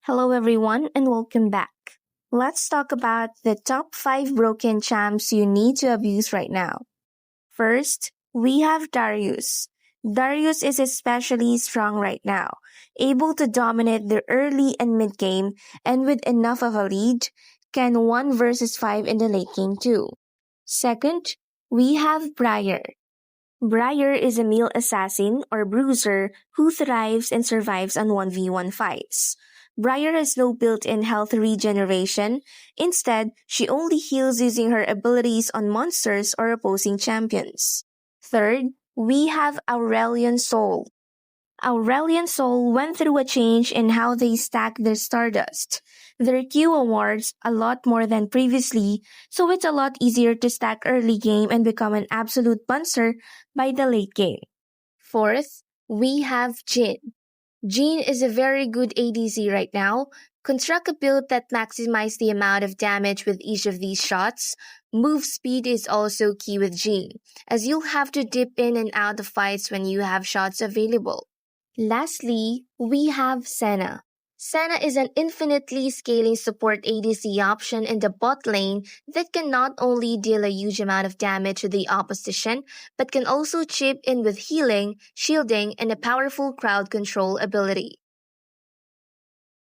Hello, everyone, and welcome back. Let's talk about the top 5 broken champs you need to abuse right now. First, we have Darius. Darius is especially strong right now, able to dominate the early and mid game, and with enough of a lead, can 1 versus 5 in the late game too. Second, we have Briar. Briar is a meal assassin or bruiser who thrives and survives on 1v1 fights. Briar has no built-in health regeneration. Instead, she only heals using her abilities on monsters or opposing champions. Third, we have Aurelion Soul. Aurelion Soul went through a change in how they stack their Stardust. Their Q awards a lot more than previously, so it's a lot easier to stack early game and become an absolute buncer by the late game. Fourth, we have Jin. Jin is a very good ADC right now. Construct a build that maximizes the amount of damage with each of these shots. Move speed is also key with Jin, as you'll have to dip in and out of fights when you have shots available. Lastly, we have Senna. Senna is an infinitely scaling support ADC option in the bot lane that can not only deal a huge amount of damage to the opposition, but can also chip in with healing, shielding, and a powerful crowd control ability.